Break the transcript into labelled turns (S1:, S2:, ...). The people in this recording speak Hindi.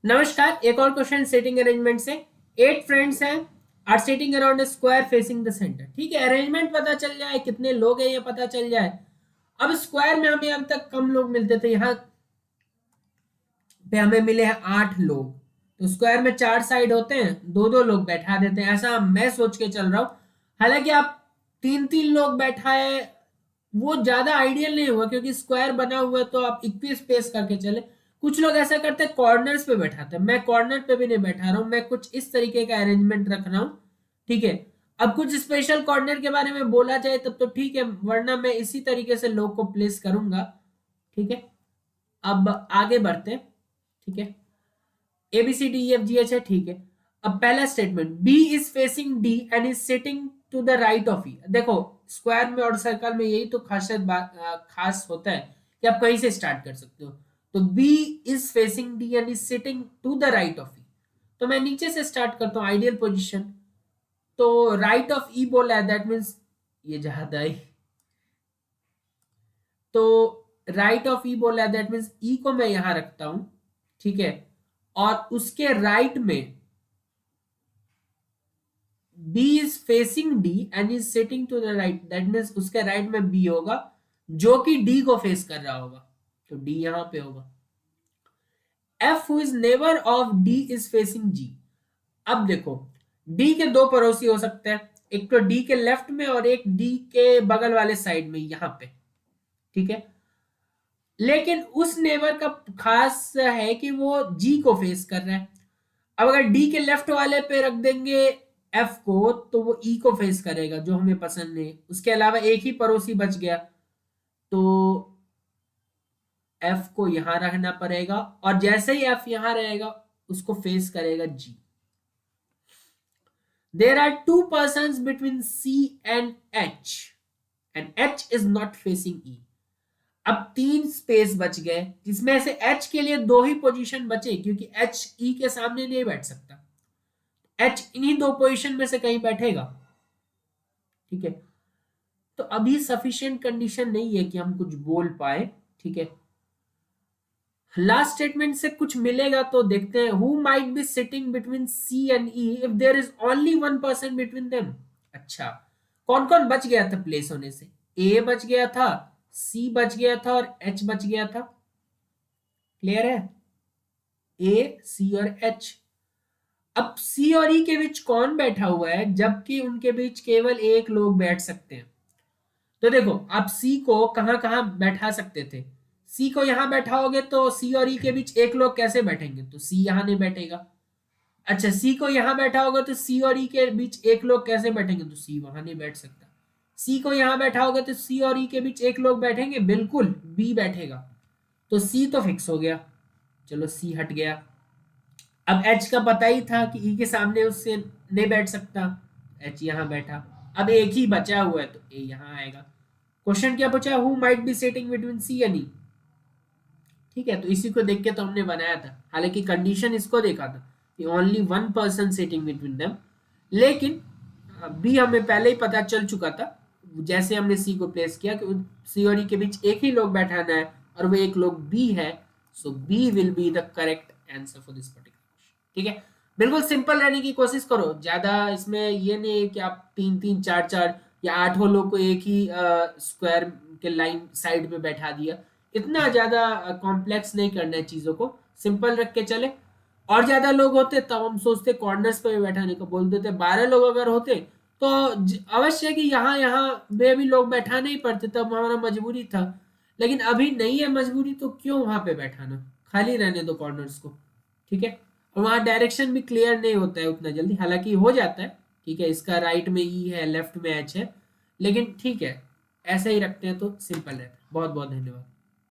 S1: नमस्कार। एक और क्वेश्चन सेटिंग अरेंजमेंट से। 8 फ्रेंड्स हैं are sitting around a square facing the centre. ठीक है, अरेंजमेंट पता चल जाए, कितने लोग हैं ये पता चल जाए। अब स्क्वायर में हमें अब तक कम लोग मिलते थे, यहाँ पे हमें मिले हैं 8 लोग। तो स्क्वायर में 4 साइड होते हैं, दो दो लोग बैठा देते हैं, ऐसा मैं सोच के चल रहा हूँ। हालांकि आप तीन तीन लोग बैठाए वो ज्यादा आइडियल नहीं होगा, क्योंकि स्क्वायर बना हुआ है तो आप इक्वी स्पेस करके चले। कुछ लोग ऐसा करते हैं कॉर्नर्स पे बैठाते हैं, मैं कॉर्नर पे भी नहीं बैठा रहा हूँ, मैं कुछ इस तरीके का अरेंजमेंट रख रहा हूँ। ठीक है, अब कुछ स्पेशल कॉर्नर के बारे में बोला जाए तब तो ठीक है, वरना मैं इसी तरीके से लोग को प्लेस करूंगा। ठीक है, अब आगे बढ़ते हैं। ठीक है, A B C D F G H है। ठीक है, अब पहला statement, B is facing D and is sitting to the right of E. देखो, स्क्वायर में और सर्कल में यही तो खासियत खास होता है कि आप कहीं से स्टार्ट कर सकते हो। तो B is facing D and is sitting to the right of E, तो मैं नीचे से स्टार्ट करता हूँ, आइडियल पोजिशन। तो राइट ऑफ ई बोला है, दैट मीन्स ये ज्यादा है। तो राइट ऑफ ई बोला है, दैट मीन्स ई को मैं यहां रखता हूं। ठीक है, और उसके राइट में B is facing D and is sitting to the right, that means उसके राइट में B होगा जो कि D को फेस कर रहा होगा, तो D यहां पे होगा। F who is neighbor of D is facing G। अब देखो, D के दो पड़ोसी हो सकते हैं, एक तो D के लेफ्ट में और एक D के बगल वाले साइड में यहां पे। ठीक है, लेकिन उस नेबर का खास है कि वो G को फेस कर रहा है। अब अगर डी के लेफ्ट वाले पे रख देंगे एफ को, तो वो ई को फेस करेगा, जो हमें पसंद नहीं। उसके अलावा एक ही पड़ोसी बच गया, तो एफ को यहां रखना पड़ेगा, और जैसे ही एफ यहां रहेगा उसको फेस करेगा जी। There are two person between C and H is not facing E. अब 3 स्पेस बच गए, जिसमें से एच के लिए 2 ही पोजीशन बचे, क्योंकि एच ई के सामने नहीं बैठ सकता। एच इन्हीं 2 पोजीशन में से कहीं बैठेगा। ठीक है, तो अभी सफिशिएंट कंडीशन नहीं है कि हम कुछ बोल पाए। ठीक है, लास्ट स्टेटमेंट से कुछ मिलेगा तो देखते हैं। Who might be sitting between C and E if there is only 1 person between them. अच्छा, कौन कौन बच गया था प्लेस होने से? ए बच गया था, सी बच गया था, और एच बच गया था। क्लियर है? ए, सी और एच। अब सी और ई के बीच कौन बैठा हुआ है, जबकि उनके बीच केवल एक लोग बैठ सकते हैं? तो देखो, आप सी को कहां कहां बैठा सकते थे? सी को यहां बैठाओगे तो सी और ई के बीच एक लोग कैसे बैठेंगे? तो सी यहां नहीं बैठेगा। अच्छा, सी को यहां बैठाओगे तो सी और ई के बीच एक लोग कैसे बैठेंगे? तो सी वहां नहीं बैठ सकता। सी को यहां बैठाओगे तो सी और ई के बीच एक लोग बैठेंगे, बिल्कुल, बी बैठेगा। तो सी तो फिक्स हो गया, चलो सी हट गया। अब एच का पता ही था कि ई के सामने उससे नहीं बैठ सकता, एच यहां बैठा। अब एक ही बचा हुआ है, तो ए यहां आएगा। क्वेश्चन क्या पूछा? Who might be sitting between C and E. ठीक है, तो इसी को देख के तो हमने बनाया था, हालांकि कंडीशन इसको देखा था कि only 1 person sitting between them. लेकिन बी हमें पहले ही पता चल चुका था, जैसे हमने सी को प्लेस किया कि सी और ई के बीच एक ही लोग बैठाना है, और वो एक लोग बी है। So B will be the correct answer for this particular question. ठीक है, बिल्कुल सिंपल रहने की कोशिश करो, ज्यादा इसमें ये नहीं है कि आप 3 3 4 4 या 8 लोग को एक ही स्क्वायर के लाइन साइड में बैठा दिया। इतना ज्यादा कॉम्प्लेक्स नहीं करना है चीजों को, सिंपल रख के चले। और ज्यादा लोग होते तब हम सोचते कॉर्नर्स पे भी बैठाने को बोल देते, 12 लोग अगर होते तो अवश्य कि यहाँ यहाँ में भी लोग बैठाने ही पड़ते, तब हमारा मजबूरी था। लेकिन अभी नहीं है मजबूरी, तो क्यों वहां पे बैठाना, खाली रहने दो कॉर्नर्स को। ठीक है, और वहां डायरेक्शन भी क्लियर नहीं होता है उतना जल्दी, हालांकि हो जाता है। ठीक है, इसका राइट में ई है, लेफ्ट में एच है, लेकिन ठीक है, ऐसे ही रखते हैं तो सिंपल रहता है। बहुत बहुत धन्यवाद।